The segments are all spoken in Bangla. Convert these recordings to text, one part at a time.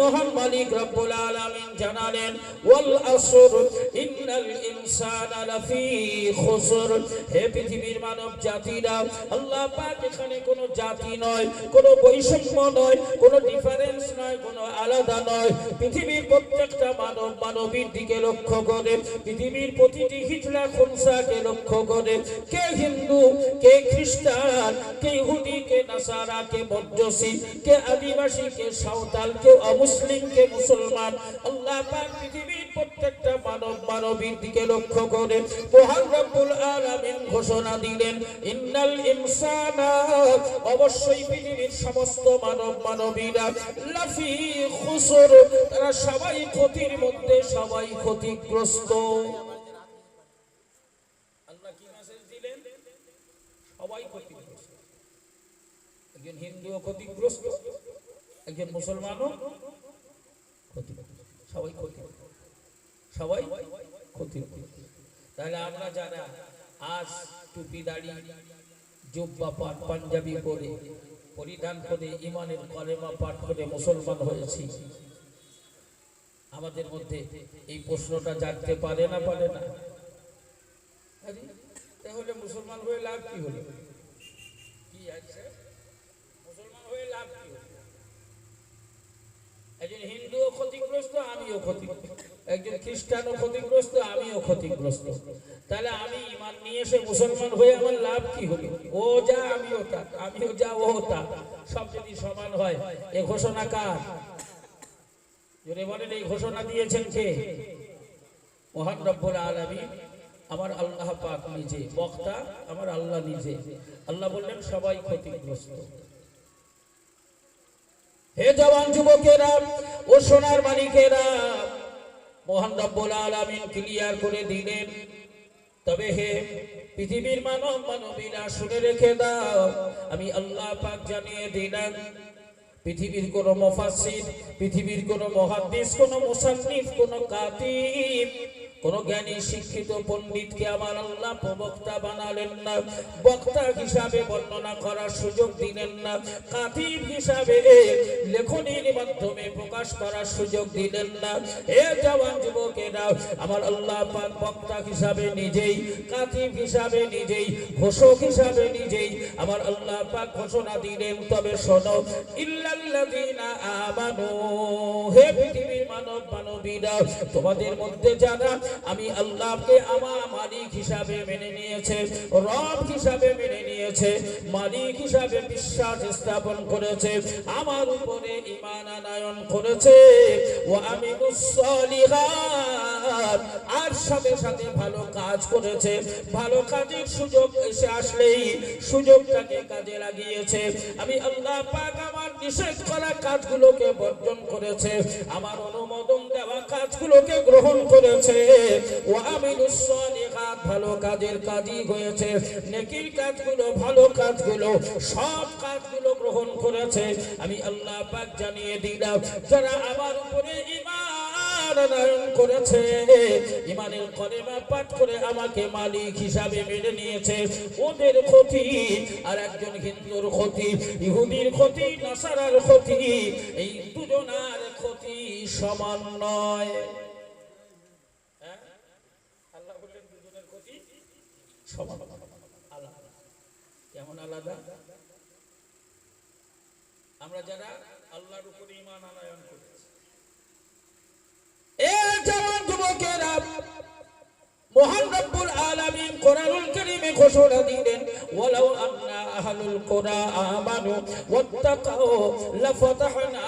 মহান মালিক রব্বুল আলামিন জানালেন ওয়াল আসর ইন্নাল ইনসানা লাফি খুসর। হে পৃথিবীর মানব জাতিরা, আল্লাহ পাক এখানে কোনো জাতি নয়, কোনো বৈষম্য নয়, কোনো ডিফারেন্স নয়, কোনো আলাদা নয়। পৃথিবীর প্রত্যেকটা মানব মানবীর দিকে লক্ষ্য করে, পৃথিবীর প্রতিটি হিজড়া খুনসাকে লক্ষ্য করে, কে হিন্দু, কে খ্রিস্টান, কে ইহুদি, কে নাসারা, কে মধ্যসি, কে আদিবাসী, কে সাঁওতাল, কে অমুসলিম, কে মুসলমান। আল্লাহ পাক পৃথিবীর প্রত্যেকটা মানব মানবীর দিকে লক্ষ্য করে মহান রব্বুল আলামিন ঘোষণা দিলেন ইন্নাল ইনসানা, অবশ্যই পৃথিবীর সমস্ত মানব মানবীরা লাফি খুসর, তারা সবাই ক্ষতির মধ্যে, সবাই ক্ষতিগ্রস্ত। আল্লাহ কি মেসেজ দিলেন? সবাই ক্ষতিগ্রস্ত। একজন হিন্দুও ক্ষতিগ্রস্ত, একজন মুসলমানও ক্ষতিগ্রস্ত, সবাই ক্ষতিগ্রস্ত, সবাই ক্ষতিগ্রস্ত। তাহলে আমরা যারা আজ টুপি দাড়ি জুব্বা পাট পাঞ্জাবি পরে পরিধান করে ইমানের কলেমা পাঠ করে মুসলমান হয়েছি, আমাদের মধ্যে এই প্রশ্নটা জাগতে পারে না? পারে না? তাহলে মুসলমান হয়ে লাভ কি হলো? কি আছে মুসলমান হয়ে লাভ কি হলো? একজন হিন্দুও ক্ষতিগ্রস্ত, আমিও ক্ষতিগ্রস্ত, একজন খ্রিস্টানও ক্ষতিগ্রস্ত, আমিও ক্ষতিগ্রস্ত। তাহলে আমি ইমান নিয়ে এসে মুসলমান হয়ে আমার লাভ কি হলো? ও যা আমিও তা, আমিও যা ও তা, সব যদি সমান হয়। এ ঘোষণা কার? জোরে বলেন, এই ঘোষণা দিয়েছেন কে? মহান রব্বুল আলামিন, আমার আল্লাহ পাক নিজে। বক্তা আমার আল্লাহ নিজে। আল্লাহ বললেন সবাই ক্ষতিগ্রস্ত। হে জওয়ান যুবকেরা ও সোনার মালিকেরা, মহান রব্বুল আলামিন ক্লিয়ার করে দিলেন, তবে হে পৃথিবীর মানব মানবীরা শুনে রেখে দাও, আমি আল্লাহ পাক জানিয়ে দিলাম, পৃথিবীর কোন মুফাসসির, পৃথিবীর কোন মুহাদ্দিস, কোন মুসান্নিফ, কোন কাতিব, কোন জ্ঞানী শিক্ষিত পণ্ডিতকে আমার আল্লাহ প্রবক্তা বানালেন না, বক্তা হিসাবে বর্ণনা করার সুযোগ দিলেন না, কাতিব হিসাবে লেখনীর মাধ্যমে প্রকাশ করার সুযোগ দিলেন না। এ জওয়ান যুবকেরা, আমার আল্লাহ পাক বক্তা হিসাবে নিজেই, কাতিব হিসাবে নিজেই, ঘোষক হিসাবে নিজেই আমার আল্লাহ পাক ঘোষণা দিলেন, তবে শোনো, ইল্লাল্লাযীনা আমানু, হে পৃথিবীর মানব মানবীরা, তোমাদের মধ্যে যারা আমি আল্লাহকে আমার মালিক হিসাবে মেনে নিয়েছে, রব হিসাবে মেনে নিয়েছে, মালিক হিসাবে বিশ্বাস স্থাপন করেছে, আমার উপরে ঈমান আনয়ন করেছে, ওয়া আমিলুস সালিহাত, আর সাথে সাথে ভালো কাজ করেছে, ভালো কাজের সুযোগ এসে আসলেই সুযোগটাকে কাজে লাগিয়েছে, আমি আল্লাহ পাক আমার নিষেধ করা কাজগুলোকে বর্জন করেছে, আমার অনুমোদন দেওয়া কাজগুলোকে গ্রহণ করেছে, ওয়া আমিলুস সালিহাত, ভালো কাজের কাজই হয়েছে, নেকির কাজগুলো, ভালো কাজগুলো, সব কাজগুলো গ্রহণ করেছে। আমি আল্লাহ পাক জানিয়ে দিলাম, যারা আমার উপরে ঈমান আনয়ন করেছে, ঈমানের কলেমা পাঠ করে আমাকে মালিক হিসাবে মেনে নিয়েছে, ওদের ক্ষতি আর একজন হিন্দুর ক্ষতি, ইহুদির ক্ষতি, নাসারার ক্ষতি, এই দুজনার ক্ষতি সমান নয়। আল্লাহ বললেন দুজনের ক্ষতি সমান। আলাদা। কেমন আলাদা? আমরা যারা আল্লাহর উপরে ঈমান আনয়ন করেছি, এ জওয়ান যুবকেরা, মহান রব্বুল আলামিন কোরআনুল কারীমে ঘোষণা দিলেন, ওয়ালাউ আন্না আহলুল কুরা আমানু ওয়াত্তাকাউ লাফাতাহনা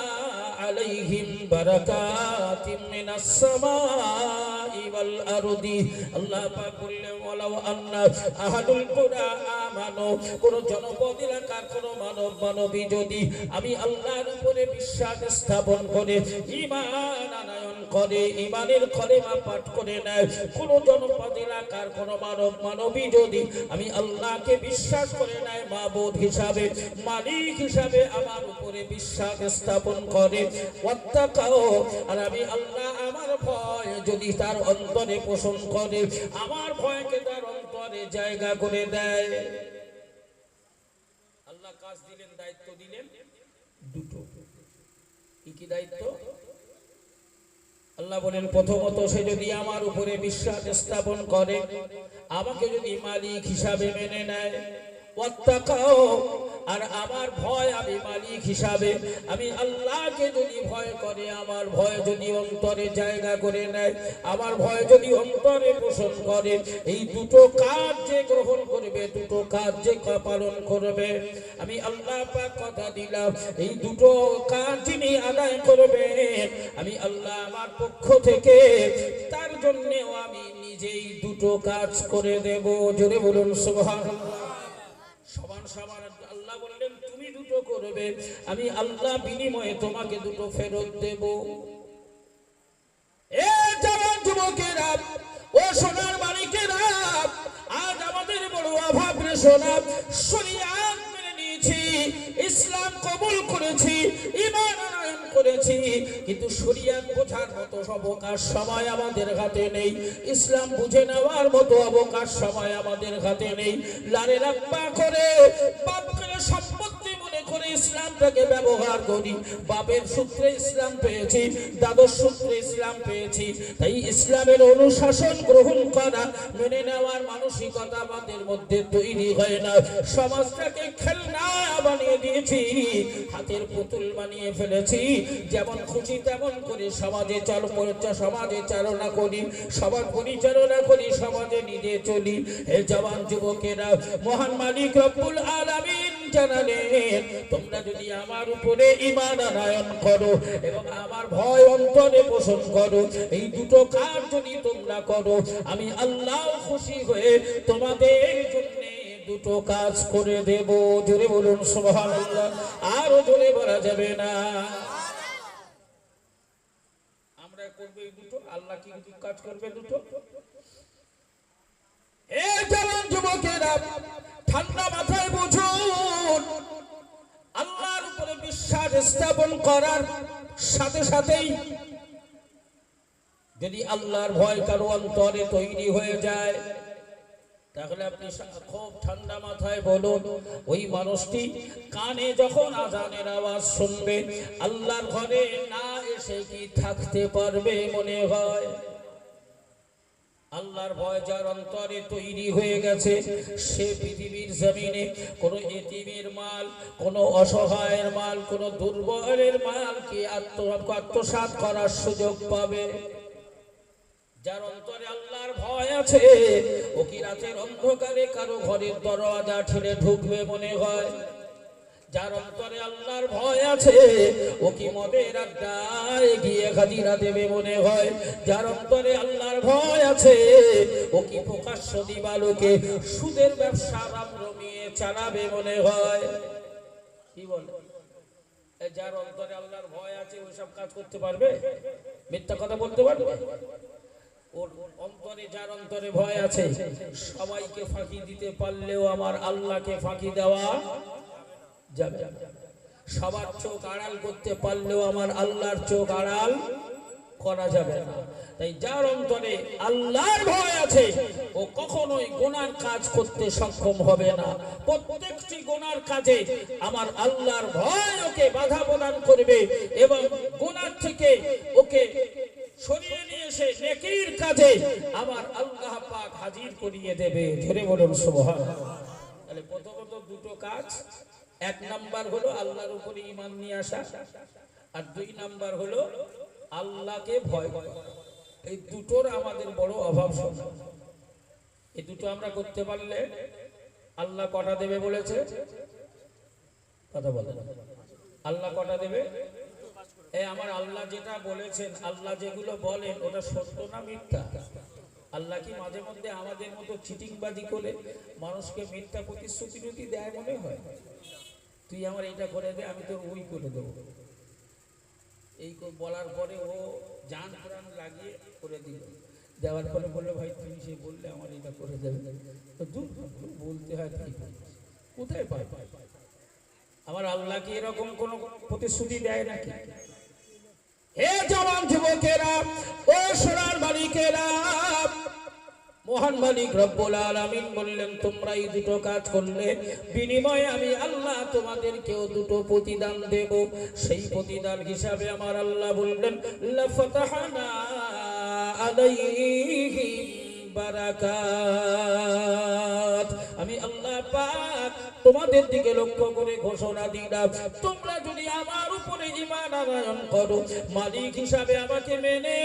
আলাইহিম বারাকাতিম মিনাস সামাই ওয়াল আরদি। আল্লাহ পাক বললেন, ওয়ালাউ আন্না আহলুল কুরা আমানু, কোন জনপদ এলাকার কোন মানব মানবী যদি আমি আল্লাহর উপরে বিশ্বাস স্থাপন করে ঈমান আনয়ন করে, ঈমানের কলেমা পাঠ করে নেয়, কোন জনপদ এলাকার কোন মানব মানবী যদি আমি আল্লাহকে বিশ্বাস করে নেয় মাবুদ হিসাবে, মালিক হিসাবে আমার উপরে বিশ্বাস স্থাপন করে, ওয়াত্তাকাও, আর আমি আল্লাহ আমার ভয় যদি তার অন্তরে পোষণ করে, আমার ভয়কে তার অন্তরে জায়গা করে দেয়। আল্লাহ কাজ দিলেন, দায়িত্ব দিলেন দুটো, কি দায়িত্ব? আল্লাহ বলেন প্রথমত সে যদি আমার উপরে বিশ্বাস স্থাপন করে, আমাকে যদি মালিক হিসাবে মেনে নেয়, ওয়াত্তাকাও, আর আমার ভয় আমি মালিক হিসাবে আমি আল্লাহকে যদি ভয় করে, আমার ভয় যদি অন্তরে জায়গা করে নেয়, আমার ভয় যদি অন্তরে পোষণ করে, এই দুটো কাজ যে গ্রহণ করবে, দুটো কাজ যে পালন করবে, আমি আল্লাহ পাক কথা দিলাম এই দুটো কাজ যিনি আদায় করবে, আমি আল্লাহ আমার পক্ষ থেকে তার জন্যও আমি নিজেই দুটো কাজ করে দেব। জোরে বলুন সুবহানাল্লাহ। সমান সমান আল্লাহ বললেন তুমি দুটো করবে, আমি আল্লাহ বিনিময়ে তোমাকে দুটো ফেরত দেব। এ জওয়ান যুবকেরা, ও সোনার মানিকেরা, আজ আমাদের বড় অভাব রে সোনা। শরিয়াত মেনে নিয়েছি, ইসলাম কবুল করেছি, ঈমান আনয়ন করেছি, কিন্তু শরিয়াত বোঝার মতো অবকাশ সময় আমাদের হাতে নেই, ইসলাম বুঝে নেওয়ার মতো অবকাশ সময় আমাদের হাতে নেই। লারে লাপ্পা করে বাপকে সম্পত্তি মনে করে ইসলামটাকে ব্যবহার করি। বাপের সূত্রে ইসলাম পেয়েছি, দাদর সূত্রে ইসলাম পেয়েছি, তাই ইসলামের অনুশাসন গ্রহণ করা, মেনে নেওয়ার মানসিকতা আমাদের মধ্যে তৈরি হয় না। সমাজটাকে খেলনা বানিয়ে দিয়েছি, হাতের পুতুল বানিয়ে ফেলেছি, যেমন খুশি তেমন করে সমাজে সমাজে চালনা করি, সমাজ পরিচালনা করি, সমাজে নিজে চলি। হে জওয়ান যুবকেরা, মহান মালিক রব্বুল আলামিন জানালেন তোমরা যদি আমার উপরে ঈমান আনয়ন করো এবং আমার ভয় অন্তরে পোষণ করো, এই দুটো কাজ যদি তোমরা করো, আমি আল্লাহ খুশি হয়ে তোমাদের জন্য দুটো কাজ করে দেব। জোরে বলুন সুবহানাল্লাহ। আর জোরে বলা যাবে না। আমরা করবে দুটো, আল্লাহ কি কাজ করবে দুটো? এ জওয়ান যুবকেরা, ঠান্ডা মাথায় বুঝুন, আল্লাহর উপরে বিশ্বাস স্থাপন করার সাথে সাথেই যদি আল্লাহর ভয় কারো অন্তরে তৈরি হয়ে যায়, তাহলে আপনি খুব ঠান্ডা মাথায় বলুন, ওই মানুষটি কানে যখন আজানের আওয়াজ শুনবে, আল্লাহর ঘরে না এসে কি থাকতে পারবে মনে হয়? আল্লাহর ভয় যার অন্তরে তৈরি হয়ে গেছে, সে পৃথিবীর জমিনে কোন এতিমের মাল, কোন অসহায়ের মাল, কোন দুর্বলের মাল কি আত্মসাৎ করার সুযোগ পাবে? যার অন্তরে আল্লাহর ভয় আছে, ও কি রাতের অন্ধকারে কারো ঘরের দরজা ঠেলে ঢুকবে মনে হয়? যার অন্তরে আল্লাহর ভয় আছে, ও কি মদের আড্ডায় গিয়ে হাজিরা দেবে মনে হয়? যার অন্তরে আল্লাহর ভয় আছে, ও কি প্রকাশ্য দিবালোকে সুদের ব্যবসা রমিয়ে চালাবে মনে হয়? কি বলে? যার অন্তরে আল্লাহর ভয় আছে, ওইসব কাজ করতে পারবে? মিথ্যা কথা বলতে পারবে? ওর অন্তরে, যার অন্তরে ভয় আছে, সবাইকে ফাঁকি দিতে পারলেও আমার আল্লাহকে ফাঁকি দেওয়া যাবে। সবার চোখ আড়াল করতে পারলেও আমার আল্লাহর চোখ আড়াল করা যাবে না। তাই যার অন্তরে আল্লাহর ভয় আছে, ও কখনোই গুনার কাজ করতে সক্ষম হবে না। প্রত্যেকটি গুনার কাজে আমার আল্লাহর ভয় ওকে বাধা প্রদান করবে এবং গুনার থেকে ওকে সরিয়ে নিয়ে এসে নেকির কাজে আমার আল্লাহ পাক হাজির করিয়ে দেবে। ধরে বলুন সুবহানাল্লাহ। তাহলে প্রথমত দুটো কাজ, এক নাম্বার হলো আল্লাহর উপরে ঈমান নিয়ে আসা, আর দুই নাম্বার হলো আল্লাহকে ভয় করা। এই দুটোর আমাদের বড় অভাব। এই দুটো আমরা করতে পারলে আল্লাহ কটা দেবে বলেছে? কথা বলেন, আল্লাহ কটা দেবে? আমার আল্লাহ যেটা বলেছেন, আল্লাহ যেগুলো বলেন, ওটা সত্য না মিথ্যা? আল্লাহ কি মাঝে মধ্যে আমাদের মতো চিটিংবাজি করে মানুষকে মিথ্যা প্রতিশ্রুতি দেয় মনে হয়? তুই আমার এইটা করে দে, আমি তোর ওই করে দেবো, এই বলার পরে ও জান প্রাণ লাগিয়ে করে দিল। দেওয়ার পরে বললো ভাই তুমি সেই বললে আমার এটা করে দেবে, বলতে হয় তাই কোথায় পায়? আমার আল্লাহ কি এরকম কোন প্রতিশ্রুতি দেয় নাকি? হে জওয়ান যুবকেরা, ও সোনার মালিকেরা, মহান মালিক রব্বুল আলামিন বললেন, তোমরা এই দুটো কাজ করলে বিনিময়ে আমি আল্লাহ তোমাদেরকেও দুটো প্রতিদান দেব। সেই প্রতিদান হিসাবে আমার আল্লাহ বললেন, লাফাতাহনা আলাইহিম বারাকাত। আমি আল্লাহ পাক তোমাদের দিকে লক্ষ্য করে ঘোষণা দিলাম, তোমরা যদি আমার উপরে ঈমান আনয়ন করো, মালিক হিসাবে আমাকে মেনে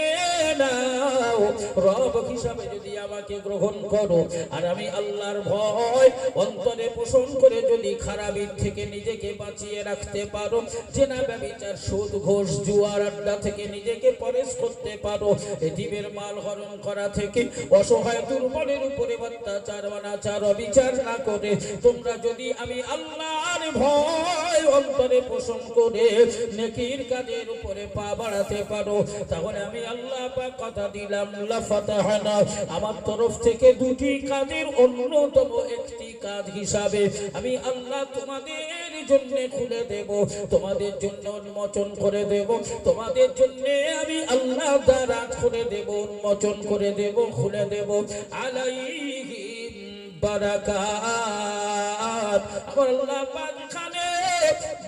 নাও, রব হিসাবে যদি আমাকে গ্রহণ করো, আর আমি আল্লাহর ভয় অন্তরে পোষণ করে যদি খারাপের থেকে নিজেকে বাঁচিয়ে রাখতে পারো, জেনা ব্যভিচার সুদ ঘোষ জুয়ার আড্ডা থেকে নিজেকে পরেশ করতে পারো, এতিমের মাল হরণ করা থেকে অসহায় দুর্বলের উপরে অত্যাচার অনাচার অবিচার না করে তোমরা যদি আমি আল্লাহর ভয় অন্তরে পোষণ করে নেকির কাজের উপরে পা বাড়াতে পারো, তাহলে আমি আল্লাহ পাক কথা দিলাম, লাফাতাহনা আমার তরফ থেকে দুটি কাজের অন্যতম একটি কাজ হিসাবে আমি আল্লাহ তোমাদের জন্য খুলে দেব, তোমাদের জন্য উন্মোচন করে দেব, তোমাদের জন্য আমি আল্লাহ দ্বারা খুলে দেব, উন্মোচন করে দেব, খুলে দেব আলাইহিম বারাকাত। আমার আল্লাহ পাক খানে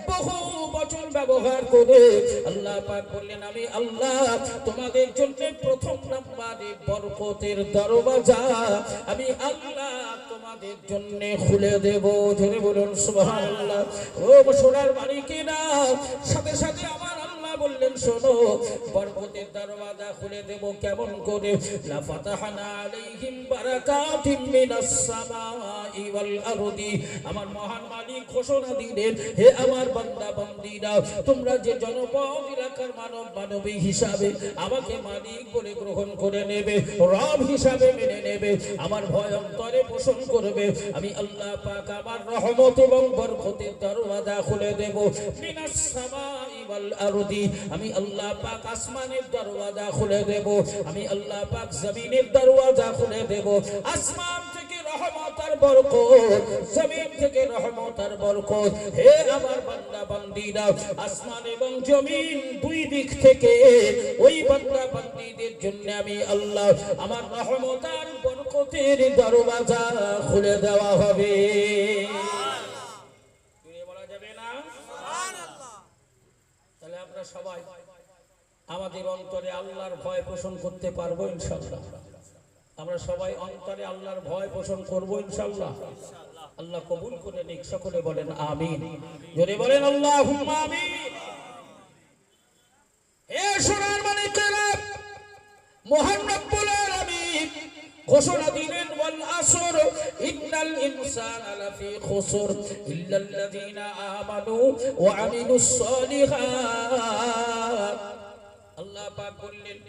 বহু বচন ব্যবহার করে আল্লাহ পাক বললেন, আমি আল্লাহ তোমাদের জন্য প্রথম নম্বরে বরকতের দরওয়াজা আমি আল্লাহ তোমাদের জন্য খুলে দেব। ধরে বলুন সুবহানাল্লাহ। ও সোনার মালিকেরা, সাথে সাথে আমার বললেন, শোনো, বরকতের দরওয়াজা খুলে দেব কেমন করে? লা ফাতাহনা আলাইহিম বারাকাতিম মিনাস সামাই ওয়াল আরদি। আমার মহান মালিক ঘোষণা দিলেন, হে আমার বান্দা বান্দীরা, তোমরা যে জনপদ এলাকার মানবী হিসাবে আমাকে মালিক বলে গ্রহণ করে নেবে, রব হিসাবে মেনে নেবে, আমার ভয় অন্তরে পোষণ করবে, আমি আল্লাহ পাক আমার রহমত এবং বরকতের দরওয়াজা খুলে দেব। মিনাস সামাই ওয়াল আরদি, আমি আল্লাহ পাক আসমানের দরওয়াজা খুলে দেব, আমি আল্লাহ পাক জমিনের দরওয়াজা খুলে দেব। আসমান থেকে রহমত আর বরকত, জমিন থেকে রহমত আর বরকত। হে আমার বান্দা বান্দীরা, আসমান এবং জমিন দুই দিক থেকে ওই বান্দা বান্দীদের জন্য আমি আল্লাহ আমার রহমত আর বরকতের দরওয়াজা খুলে দেওয়া হবে। বলা যাবে না? তাহলে আমরা সবাই আমাদের অন্তরে আল্লাহর ভয় পোষণ করতে পারবো ইনশাআল্লাহ। আমরা সবাই অন্তরে আল্লাহর ভয় পোষণ করবো ইনশাআল্লাহ। আল্লাহ কবুল করে নিক, সকলে বলেন আমিন। জোরে বলেন আল্লাহুম্মা আমিন। হে সোনার মানিকেরা, মহান রব্বুল আলামিন ঘোষণা দিলেন, ওয়াল আসর ইন্নাল ইনসানা লাফি খুসর ইল্লাল্লাযীনা আমানু ওয়া আমিলুস সালিহাত। আল্লাহ পাক বললেন,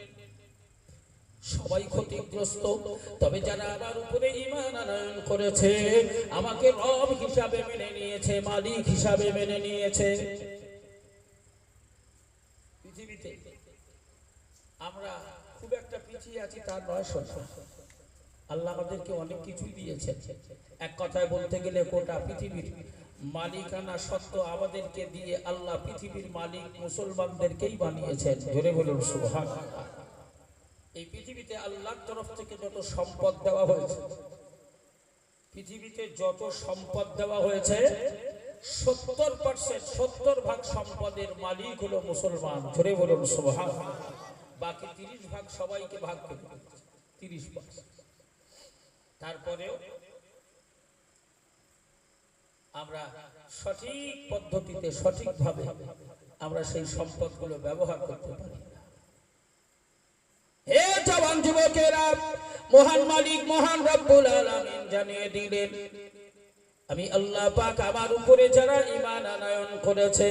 সবাই ক্ষতিগ্রস্ত, তবে যারা আমার উপরে ঈমান আনয়ন করেছে, আমাকে রব হিসাবে মেনে নিয়েছে, মালিক হিসাবে মেনে নিয়েছে। পৃথিবীতে আমরা খুব একটা পিছিয়ে আছি তার নয়, আল্লাহ আমাদেরকে অনেক কিছু দিয়েছে। এক কথায় বলতে গেলে গোটা পৃথিবীর মালিকানা সত্য আমাদেরকে দিয়ে আল্লাহ পৃথিবীর মালিক মুসলমানদেরকেই বানিয়েছেন। ধরে বলুন সুবহানাল্লাহ। এই পৃথিবীতে আল্লাহর তরফ থেকে যত সম্পদ দেওয়া হয়েছে, পৃথিবীতে যত সম্পদ দেওয়া হয়েছে 70% 70% সম্পদের মালিক হলো মুসলমান। ধরে বলুন সুবহানাল্লাহ। বাকি 30% সবাইকে ভাগ করে 30%। তারপরেও আমরা সঠিক পদ্ধতিতে সঠিকভাবে আমরা সেই সম্পদগুলো ব্যবহার করতে পারি না। হে জওয়ান যুবকেরা, মহান মালিক মহান রব্বুল আলামিন জানিয়ে দিলেন, আমি আল্লাহ পাক আমার উপরে যারা ঈমান আনয়ন করেছে,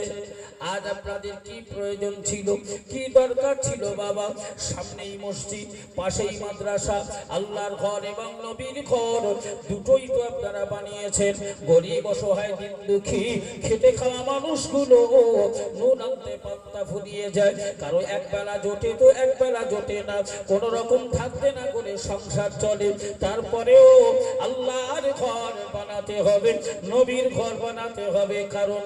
আজ আপনাদের কি প্রয়োজন ছিল, কি দরকার ছিল বাবা? সামনেই মসজিদ, পাশেই মাদ্রাসা, আল্লাহর ঘর এবং নবীর ঘর, দুটোই তো আপনারা বানিয়েছেন। গরিব অসহায় দিন দুঃখী খেটে খাওয়া মানুষগুলো নুন আনতে পান্তা ফুরিয়ে যায়, কারো একবেলা জোটে তো একবেলা জোটে না, কোন রকম থাকতে না করে সংসার চলে। তারপরেও আল্লাহর ঘর বানাতে বানাতে হবে, নবীর ঘর বানাতে হবে। কারণ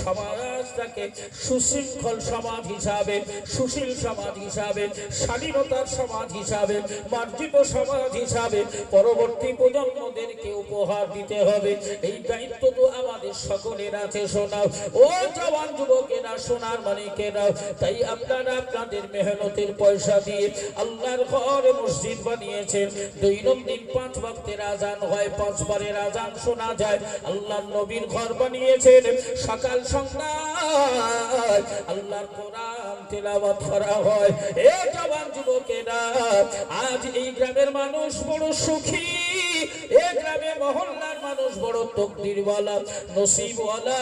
সমাজটাকে সুশৃঙ্খল সমাজ হিসাবে, সুশীল সমাজ হিসাবে, স্বাধীনতার সমাজ হিসাবে, মার্জিত সমাজ হিসাবে পরবর্তী প্রজন্মদেরকে উপহার দিতে হবে। এই দায়িত্ব তো আমাদের সকলের আছে। শোনাও ও জওয়ান যুবকেরা, সোনার মানিকেরা, তাই আপনারা আপনাদের মেহনতের পয়সা দিয়ে আল্লাহর ঘর মসজিদ বানিয়েছেন। দৈনন্দিন 5 ওয়াক্তের আজান হয়, 5 বারের আজান শোনা যায়। আল্লাহর নবীর ঘর বানিয়েছেন, সকাল সন্ধ্যা আল্লাহর কোরআন তেলাওয়াত করা হয়। এ জওয়ান যুবকেরা, আজ এই গ্রামের মানুষ বড় সুখী, এই গ্রামে মহল্লার মানুষ বড় তকদিরওয়ালা, নসিবওয়ালা,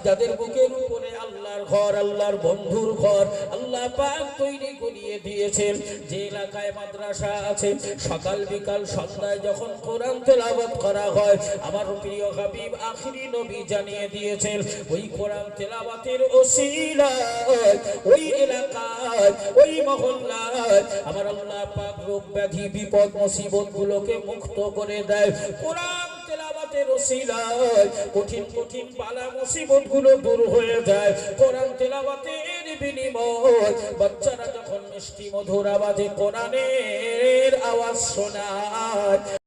যাদের বুকের উপরে আল্লাহর ঘর, আল্লাহর বন্ধুর ঘর আল্লাহ পাক তৈরি করিয়ে দিয়েছেন। যে এলাকায় মাদ্রাসা আছে, সকাল বিকাল সন্ধ্যায় যখন কোরআন তেলাওয়াত করা হয়, আমার প্রিয় হাবিব আখিরি নবী জানিয়ে দিয়েছেন, ওই কোরআন তেলাওয়াতের ওসিলায় ওই এলাকায়, ওই মহল্লায় আমার আল্লাহ পাক রোগ ব্যাধি বিপদ মুসিবত গুলোকে মুক্ত করে দেয়। কোরআন তেলাওয়াতের ওসিলায় কঠিন কঠিন বালা মুসিবত গুলো দূর হয়ে যায়। কোরআন তেলাওয়াতের বিনিময় বাচ্চারা যখন মিষ্টি মধুর আওয়াজে কোরআনের আওয়াজ শোনায়,